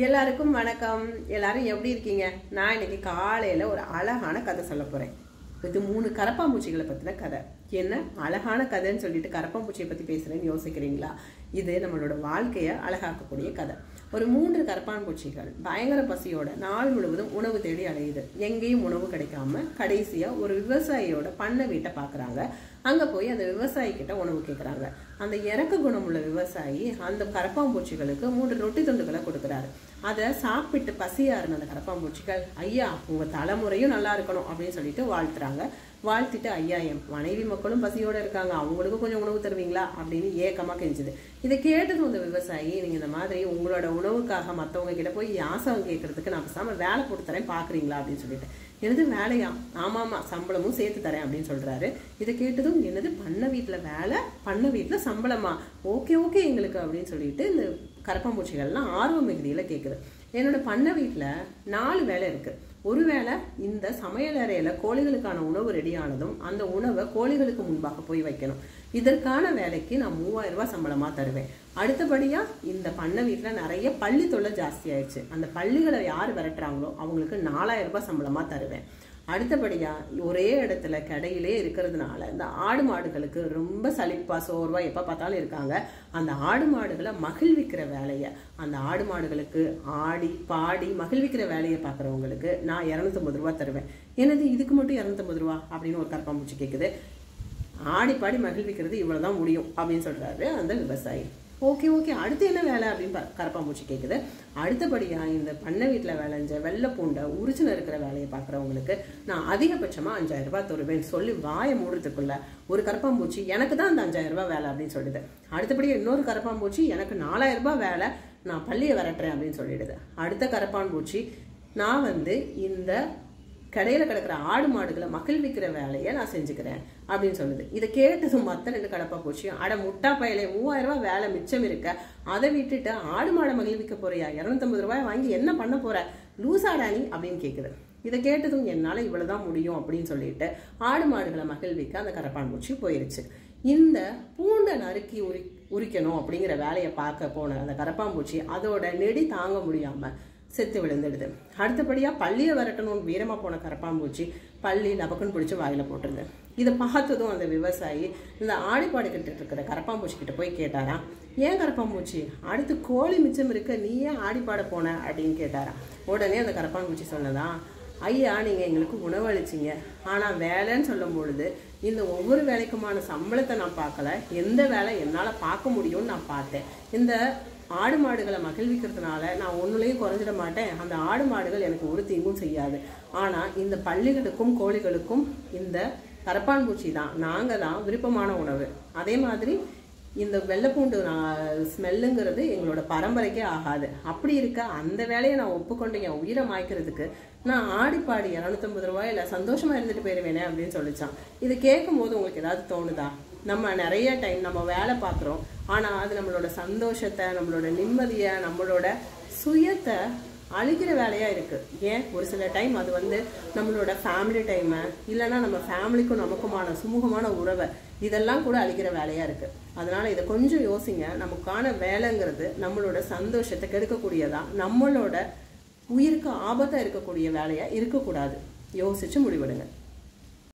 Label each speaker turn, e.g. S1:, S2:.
S1: எல்லாருக்கும் வணக்கம். எல்லாரும் எப்படி இருக்கீங்க? நான் இன்னைக்கு காலையில ஒரு அழகான கதை சொல்ல போறேன். இது 3 கரப்பாம்பூச்சிகளை பத்தின கதை. என்ன அழகான கதைன்னு சொல்லிட்டு கரப்பாம்பூச்சியை பத்தி பேசுறேன்னு யோசிக்கிறீங்களா? இது நம்மளோட வாழ்க்கையை அழகாக்கக்கூடிய கதை. ஒரு 3 கரப்பான்பூச்சிகள் பயங்கர பசியோட நாள் முழுவதும் உணவு தேடி அலையுது. எங்கேயும் உணவு கிடைக்காம கடைசியா ஒரு விவசாயியோட பண்ணை வீட்டை பாக்குறாங்க. அங்க போய் அந்த விவசாயி கிட்ட உணவு கேட்கறாங்க. அந்த இறக்க குணமுள்ள விவசாயி அந்த கரப்பாம்பூச்சிகளுக்கு 3 ரொட்டி துண்டுகளை கொடுக்குறாரு. அதை சாப்பிட்டு பசியாருன அந்த கரப்பாம்பூச்சிகள், ஐயா உங்க தலைமுறையும் நல்லா இருக்கணும் அப்படின்னு சொல்லிட்டு வாழ்த்துறாங்க. வாழ்த்திட்டு, ஐயா என் மனைவி மக்களும் பசியோட இருக்காங்க, அவங்களுக்கும் கொஞ்சம் உணவு தருவீங்களா அப்படின்னு ஏக்கமா கெஞ்சுது. இதை கேட்டதும் அந்த விவசாயி, நீங்க இந்த மாதிரி உங்களோட உணவுக்காக மத்தவங்க கிட்ட போய் யாசகம் கேட்கறதுக்கு நான் பேசாம வேலை போட்டு தரேன் பாக்குறீங்களா அப்படின்னு சொல்லிட்டு, என்னது வேலையா? ஆமாமா, சம்பளமும் சேர்த்து தரேன் அப்படின்னு சொல்றாரு. இதை கேட்டதும், என்னது பண்ண வீட்டுல வேலை, பண்ண வீட்டுல சம்பளமா? ஓகே ஓகே எங்களுக்கு அப்படின்னு சொல்லிட்டு இந்த கரப்பாம்பூச்சிகள்லாம் ஆர்வ மிகுதியில கேக்குது. என்னோட பண்ண வீட்டுல 4 வேலை இருக்கு. ஒரு வேளை இந்த சமையல் அறையில கோழிகளுக்கான உணவு ரெடி ஆனதும் அந்த உணவை கோழிகளுக்கு முன்பாக போய் வைக்கணும். இதற்கான வேலைக்கு நான் 3000 ரூபாய் சம்பளமா தருவேன். அடுத்தபடியா இந்த பண்ண வீட்டுல நிறைய பள்ளி தொல்லை ஜாஸ்தி ஆயிடுச்சு. அந்த பள்ளிகளை யார் விரட்டுறாங்களோ அவங்களுக்கு 4000 ரூபாய் சம்பளமா தருவேன். அடுத்தபடியா ஒரே இடத்துல கடையிலே இருக்கிறதுனால இந்த ஆடு மாடுகளுக்கு ரொம்ப சலிப்பா சோர்வா எப்ப பார்த்தாலும் இருக்காங்க. அந்த ஆடு மாடுகளை மகிழ்விக்கிற வேலையை, அந்த ஆடு மாடுகளுக்கு ஆடி பாடி மகிழ்விக்கிற வேலையை பாக்குறவங்களுக்கு நான் 250 ரூபாய் தருவேன். என்னது இதுக்கு மட்டும் 250 ரூபா அப்படின்னு ஒரு கரப்பாம்பூச்சி கேக்குது. ஆடி பாடி மகிழ்விக்கிறது இவ்வளவுதான் முடியும் அப்படின்னு சொல்றாரு அந்த விவசாயி. ஓகே ஓகே, அடுத்து என்ன வேலை அப்படின்னு கரப்பாம்பூச்சி கேக்குது. அடுத்தபடியா இந்த பண்ணை வீட்டுல விளைஞ்ச வெள்ளை பூண்டை உரிச்சு இருக்கிற வேலையை பாக்குறவங்களுக்கு நான் அதிகபட்சமா 5000 ரூபாய் தருவேன் சொல்லி வாயை மூடுறதுக்குள்ள ஒரு கரப்பாம்பூச்சி, எனக்கு தான் அந்த 5000 ரூபாய் வேலை அப்படின்னு சொல்லிடுது. அடுத்தபடியா இன்னொரு கரப்பாம்பூச்சி, எனக்கு 4000 ரூபாய் வேலை, நான் பள்ளியை விரட்டுறேன் அப்படின்னு சொல்லிடுது. அடுத்த கரப்பான்பூச்சி, நான் இந்த கடையில கிடக்குற ஆடு மாடுகளை மகிழ்விக்கிற வேலையை நான் செஞ்சுக்கிறேன் அப்படின்னு சொல்லுது. இதை கேட்டதும் மத்த 2 கரப்பாம்பூச்சியும், அட முட்டா பயலே, 3000 ரூபாய் வேலை மிச்சம் இருக்க, அதை விட்டுட்டு ஆடு மாடை மகிழ்விக்க போறியா? 250 ரூபாய் வாங்கி என்ன பண்ண போற? லூசாடா நீ அப்படின்னு கேக்குது. இதை கேட்டதும், என்னால இவ்வளவுதான் முடியும் அப்படின்னு சொல்லிட்டு ஆடு மாடுகளை மகிழ்விக்க அந்த கரப்பான்பூச்சி போயிருச்சு. இந்த பூண்டை நறுக்கி உரிக்கணும் அப்படிங்கிற வேலையை பார்க்க போன அந்த கரப்பாம்பூச்சி அதோட நெடி தாங்க முடியாம செத்து விழுந்துடுது. அடுத்தபடியா பள்ளியை விரட்டணும்னு வீரமா போன கரப்பாம்பூச்சி பள்ளி லபக்குன்னு பிடிச்சி வாயில போட்டுருது. இதை பார்த்ததும் அந்த விவசாயி இந்த ஆடிப்பாடு கிட்ட இருக்கிற கரப்பாம்பூச்சி கிட்ட போய் கேட்டாராம், ஏன் கரப்பாம்பூச்சி அடுத்து கோழி மிச்சம் இருக்க நீ ஏன் ஆடிப்பாட போன அப்படின்னு கேட்டாராம். உடனே அந்த கரப்பாம்பூச்சி சொன்னதான், ஐயா நீங்க எங்களுக்கு உணவளிச்சிங்க, ஆனா வேலைன்னு சொல்லும் பொழுது இந்த ஒவ்வொரு வேலைக்குமான சம்பளத்தை நான் பார்க்கல, எந்த வேலை என்னால பார்க்க முடியும்னு நான் பார்த்தேன். இந்த ஆடு மாடுகளை மகிழ்விக்கிறதுனால நான் ஒன்னுலையும் குறைஞ்சிட மாட்டேன், அந்த ஆடு மாடுகள் எனக்கு ஒரு தீங்கும் செய்யாது. ஆனா இந்த பள்ளிகளுக்கும் கோழிகளுக்கும் இந்த கரப்பான்பூச்சி தான், நாங்க தான் விருப்பமான உணவு. அதே மாதிரி இந்த வெள்ளைப்பூண்டு ஸ்மெல்லுங்கிறது எங்களோட பரம்பரைக்கே ஆகாது. அப்படி இருக்க அந்த வேலையை நான் ஒப்புக்கொண்டு என் உயிரை மாய்க்கிறதுக்கு நான் ஆடிப்பாடி 250 ரூபாயில சந்தோஷமா இருந்துட்டு போயிருவேனே அப்படின்னு சொல்லிச்சான். இது கேட்கும் போது உங்களுக்கு ஏதாவது தோணுதா? நம்ம நிறைய டைம் நம்ம வேலை பார்க்குறோம், ஆனா அது நம்மளோட சந்தோஷத்தை, நம்மளோட நிம்மதியை, நம்மளோட சுயத்தை அழிக்கிற வேலையா இருக்கு. ஏன் ஒரு சில டைம் அது நம்மளோட ஃபேமிலி டைமை, இல்லைன்னா நம்ம ஃபேமிலிக்கும் நமக்குமான சுமூகமான உறவை, இதெல்லாம் கூட அழிக்கிற வேலையா இருக்கு. அதனால இதை கொஞ்சம் யோசிங்க. நமக்கான வேலைங்கிறது நம்மளோட சந்தோஷத்தை கெடுக்கக்கூடியதா, நம்மளோட உயிருக்கு ஆபத்தா இருக்கக்கூடிய வேலையா இருக்கக்கூடாது. யோசிச்சு முடிவெடுங்க.